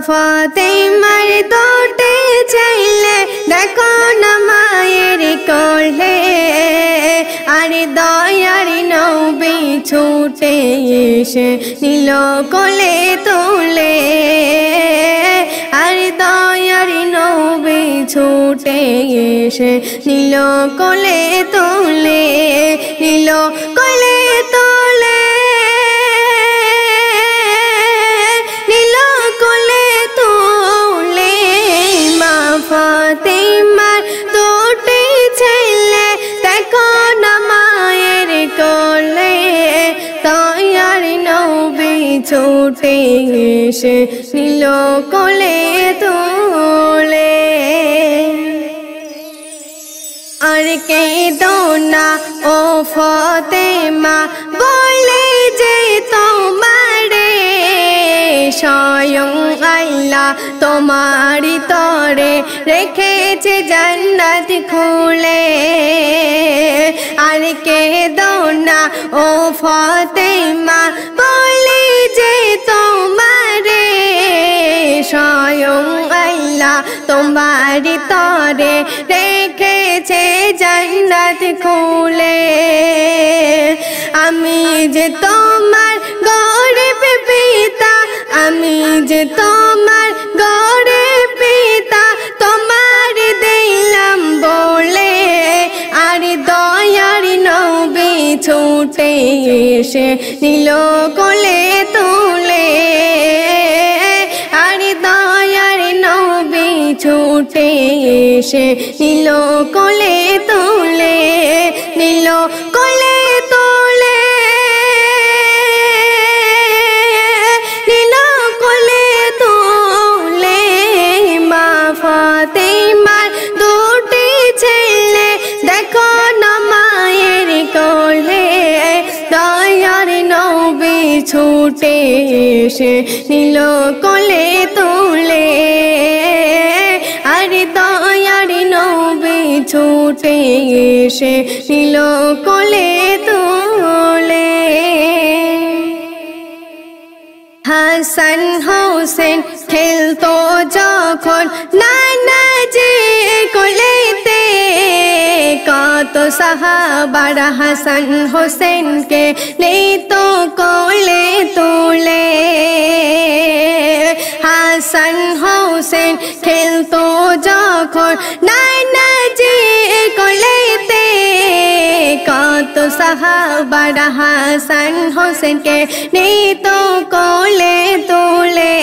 ফাতেমার দুটি ছেলে দেখো না মায়ের কোলে, আর দয়ার নবী ছুটে এসে নিল কোলে তুলে, আর দয়ার নবী ছুটে এসে নিল কোলে তুলে, নিল কোলে তুলে, নিল কোলে তুলে। মা ফাতেমার দুটি ছেলে দেখো না মায়ের কোলে, দয়ার নবী ছুটে এসে নিল কোলে তুলে। আর কেঁদো না ও ফাতেমা বলে যে তোমারে, স্বয়ং আল্লাহ তোমারি তরে রেখেছে জান্নাত খুলে। আর কেঁদো না ও ফাতেমা বলে যে তোমারে, স্বয়ং আল্লাহ তোমারি তরে রেখেছে জান্নাত খুলে। আমি যে তোমার গরিব পিতা, আমি যে তোমার গরিব পিতা, তোমার দিলাম বলে, আর দয়ার নবী ছুটে এসে নিল কোলে তুলে, আর দয়ার নবী ছুটে এসে নিল কোলে তুলে, নিল কোলে তুলে, নিল কোলে তুলে। মা ফাতেমার দুটি ছেলে দেখো না মায়ের কোলে, দয়ার নবী ছুটে এসে নিল কোলে তুলে, আর দয়ার নবী ছুটে এসে নিল কোলে তুলে। হাসান হোসেন খেলতো যখন নানাজি কোলেতে, কত সাহাবারা হাসান হোসেনকে নিত কোলে তুলে। হাসান হোসেন খেলতো যখন নানাজি কোলেতে, কত সাহাবারা হাসান হোসেনকে নিত কোলে তুলে।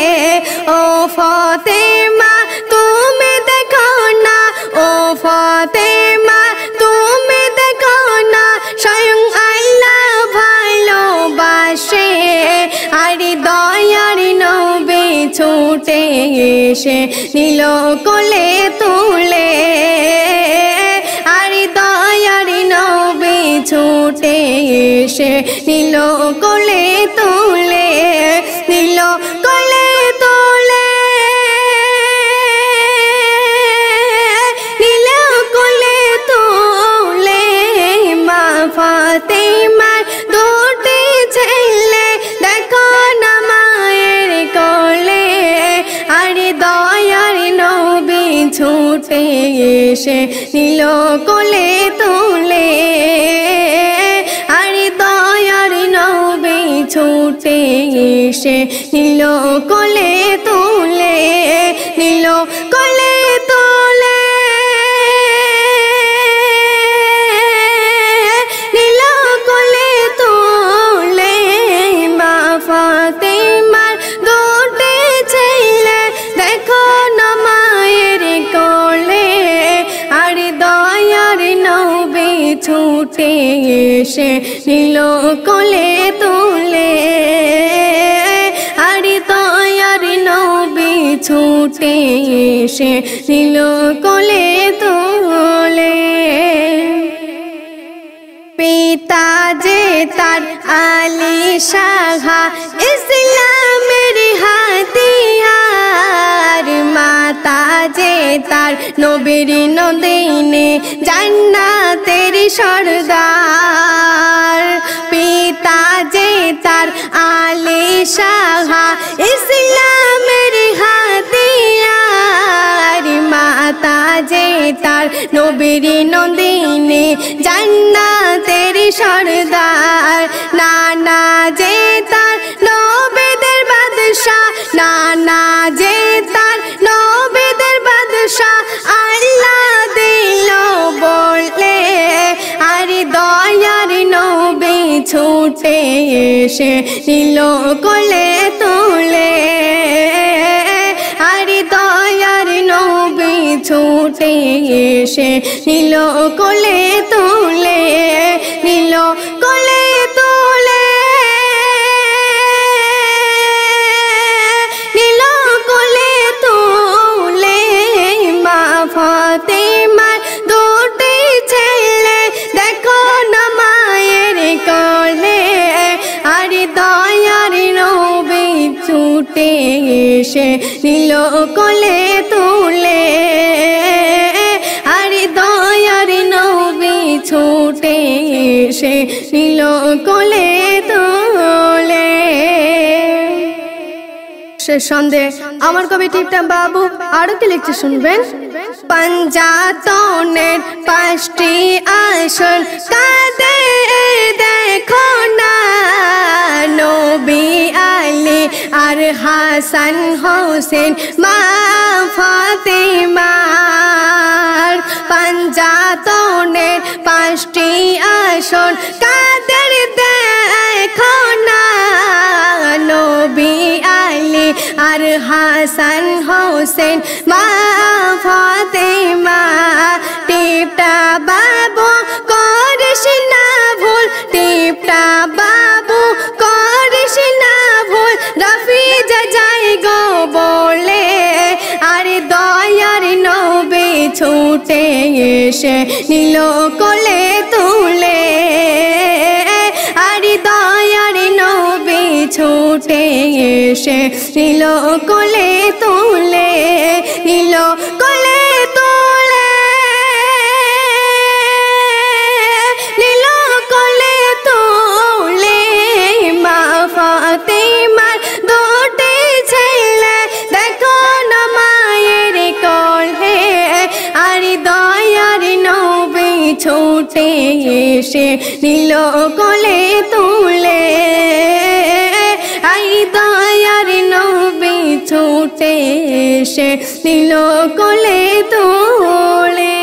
ও ফাতেমা তুমি দেখো না, ও ফাতেমা তুমি দেখো না, স্বয়ং আল্লাহ ভালোবাসে, আর দয়ার নবী ছুটে এসে নিল কোলে তুলে, আর দয়ার নবী ছুটে এসে নিল কোলে তুলে, নিল কোলে তুলে, নিল কোলে তুলে। মা ফাতেমার দুটি ছেলে দেখো না মায়ের কোলে, আর দয়ার নবী ছুটে এসে নিল কোলে তুলে, আর দয়ার নবী ছুটে এসে নিল কোলে তুলে, নিল কোলে তুলে, নিল কোলে তুলে। মা ফাতেমার দুটি ছেলে দেখো না মায়ের কোলে, আর দয়ার নবী ছুটে এসে নিল কোলে তুলে, আর দয়ার নবী ছুটে এসে নিল কোলে তুলে। পিতা যে তার আলী শাহ ইসলামের হাতিয়ার, মাতা যে তার নবীর নদীনে জান্নাতের সরদার। পিতা যে তার আলী শাহ ইসলামের তার নবীর নন্দিনী জান্নাতের সরদার নানা যে তার নবীদের বাদশাহ নানা যে তার নবীদের বাদশাহ আল্লাহ দিল বলে আর দয়ার নবী ছুটে এসে নিল কোলে তুলে আর দয়ার নবী ছুটে এসে নিল কোলে তুলে নিল কোলে তুলে নিল কোলে তুলে মা ফাতেমার দুটি ছেলে দেখো না মায়ের কোলে আর দয়ার নবী ছুটে এসে নিল কোলে তুলে আর দয়ার নবী ছুটে এসে নিল কোলে তুলে শেষ সন্ধে আমার কবি টিপটাপ বাবু আরো কি লিখতে শুনবেন পাঞ্জাতনের 5টি আসন কাঁদে দেখো না নবী আলী আর হাসান হোসেন মা ফাতেমার পাঞ্জাতনের 5টি আসন কাদের দেখো না নবী আলী আর হাসান হোসেন মা ফাতেমা টিপটাপ বাবু করিস না ভুল টিপটাপ বাবু করিস না ভুল রফি যাই গো বলে আর দয়ার নবী ছুটে এসে নিল কোলে তুলে আর দয়ার নবী ছুটে এসে নিল কোলে তুলে নিল কোলে তুলে নিল কোলে তুলে মা ফাতেমার দুটি ছেলে দেখো না মায়ের কোলে আর দয়ার নবী ছুটে এসে নিল কোলে তুলে আই দয়ার নবী ছুটে এসে নিল কোলে তুলে